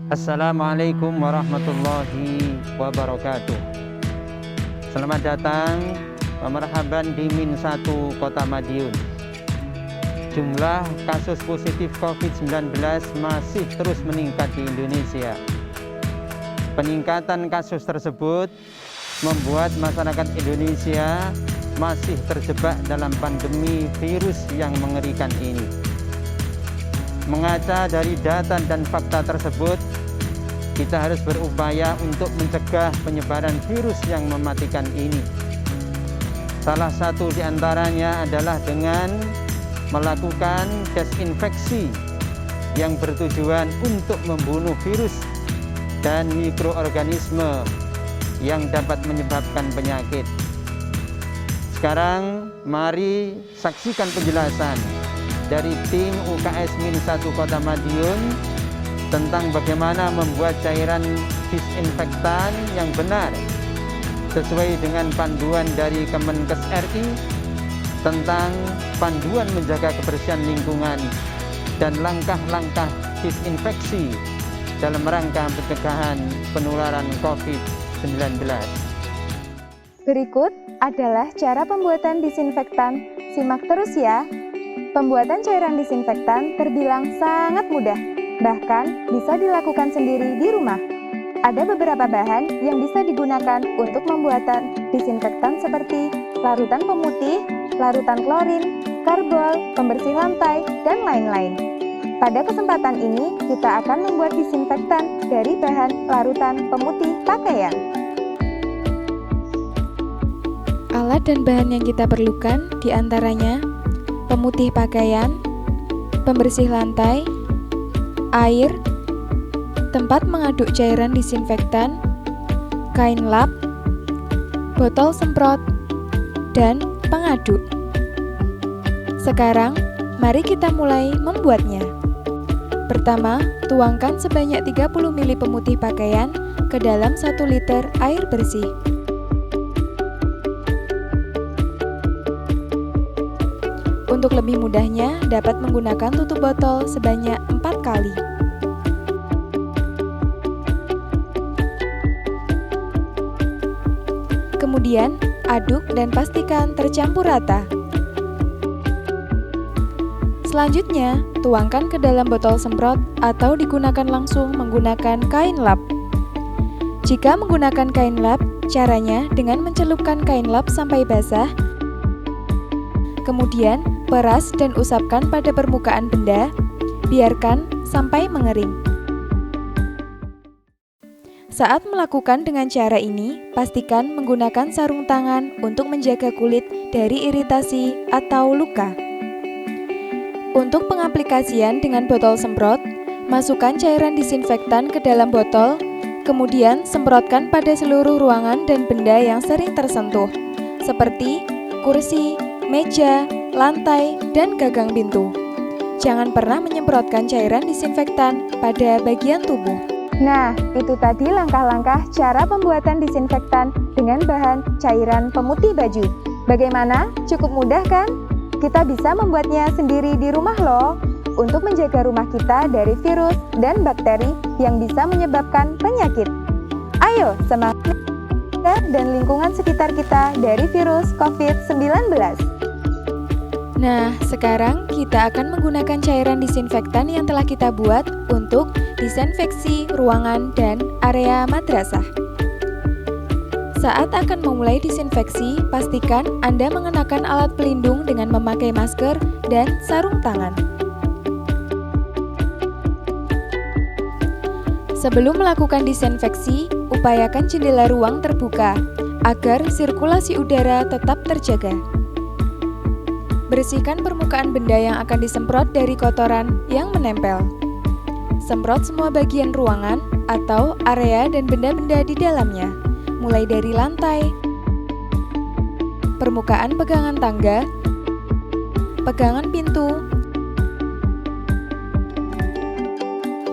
Assalamualaikum warahmatullahi wabarakatuh. Selamat datang, marhaban di Min1 Kota Madiun. Jumlah kasus positif COVID-19 masih terus meningkat di Indonesia. Peningkatan kasus tersebut membuat masyarakat Indonesia masih terjebak dalam pandemi virus yang mengerikan ini. Mengaca dari data dan fakta tersebut, kita harus berupaya untuk mencegah penyebaran virus yang mematikan ini. Salah satu di antaranya adalah dengan melakukan desinfeksi yang bertujuan untuk membunuh virus dan mikroorganisme yang dapat menyebabkan penyakit. Sekarang mari saksikan penjelasan dari tim UKS Min1 Kota Madiun tentang bagaimana membuat cairan disinfektan yang benar sesuai dengan panduan dari Kemenkes RI tentang panduan menjaga kebersihan lingkungan dan langkah-langkah disinfeksi dalam rangka pencegahan penularan COVID-19. Berikut adalah cara pembuatan disinfektan. Simak terus ya. Pembuatan cairan disinfektan terbilang sangat mudah, bahkan bisa dilakukan sendiri di rumah. Ada beberapa bahan yang bisa digunakan untuk pembuatan disinfektan seperti larutan pemutih, larutan klorin, karbol, pembersih lantai, dan lain-lain. Pada kesempatan ini, kita akan membuat disinfektan dari bahan larutan pemutih pakaian. Alat dan bahan yang kita perlukan diantaranya pemutih pakaian, pembersih lantai, air, tempat mengaduk cairan disinfektan, kain lap, botol semprot, dan pengaduk. Sekarang, mari kita mulai membuatnya. Pertama, tuangkan sebanyak 30 ml pemutih pakaian ke dalam 1 liter air bersih. Untuk lebih mudahnya, dapat menggunakan tutup botol sebanyak 4 kali. Kemudian, aduk dan pastikan tercampur rata. Selanjutnya, tuangkan ke dalam botol semprot atau digunakan langsung menggunakan kain lap. Jika menggunakan kain lap, caranya dengan mencelupkan kain lap sampai basah, kemudian peras dan usapkan pada permukaan benda, biarkan sampai mengering. Saat melakukan dengan cara ini, pastikan menggunakan sarung tangan untuk menjaga kulit dari iritasi atau luka. Untuk pengaplikasian dengan botol semprot, masukkan cairan disinfektan ke dalam botol, kemudian semprotkan pada seluruh ruangan dan benda yang sering tersentuh, seperti kursi, meja, lantai, dan gagang pintu. Jangan pernah menyemprotkan cairan disinfektan pada bagian tubuh. Nah, itu tadi langkah-langkah cara pembuatan disinfektan dengan bahan cairan pemutih baju. Bagaimana? Cukup mudah kan? Kita bisa membuatnya sendiri di rumah loh, untuk menjaga rumah kita dari virus dan bakteri yang bisa menyebabkan penyakit. Ayo, semangat dan lingkungan sekitar kita dari virus COVID-19. Nah, sekarang kita akan menggunakan cairan disinfektan yang telah kita buat untuk disinfeksi ruangan dan area madrasah. Saat akan memulai disinfeksi, pastikan Anda mengenakan alat pelindung dengan memakai masker dan sarung tangan. Sebelum melakukan disinfeksi, upayakan jendela ruang terbuka agar sirkulasi udara tetap terjaga. Bersihkan permukaan benda yang akan disemprot dari kotoran yang menempel. Semprot semua bagian ruangan atau area dan benda-benda di dalamnya, mulai dari lantai, permukaan pegangan tangga, pegangan pintu,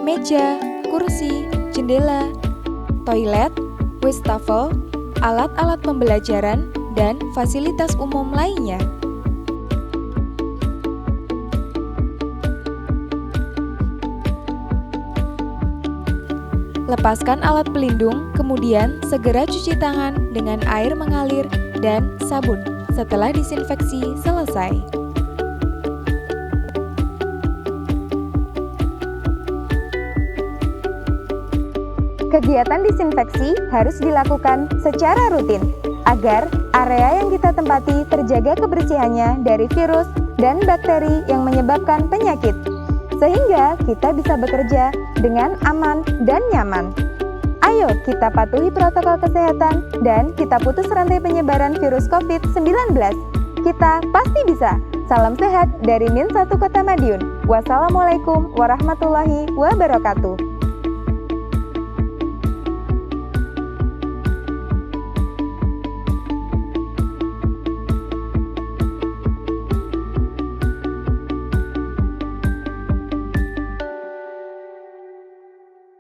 meja, kursi, jendela, toilet, wastafel, alat-alat pembelajaran, dan fasilitas umum lainnya. Lepaskan alat pelindung, kemudian segera cuci tangan dengan air mengalir dan sabun setelah disinfeksi selesai. Kegiatan disinfeksi harus dilakukan secara rutin agar area yang kita tempati terjaga kebersihannya dari virus dan bakteri yang menyebabkan penyakit, sehingga kita bisa bekerja dengan aman dan nyaman. Ayo kita patuhi protokol kesehatan dan kita putus rantai penyebaran virus COVID-19. Kita pasti bisa. Salam sehat dari Min 1 Kota Madiun. Wassalamualaikum warahmatullahi wabarakatuh.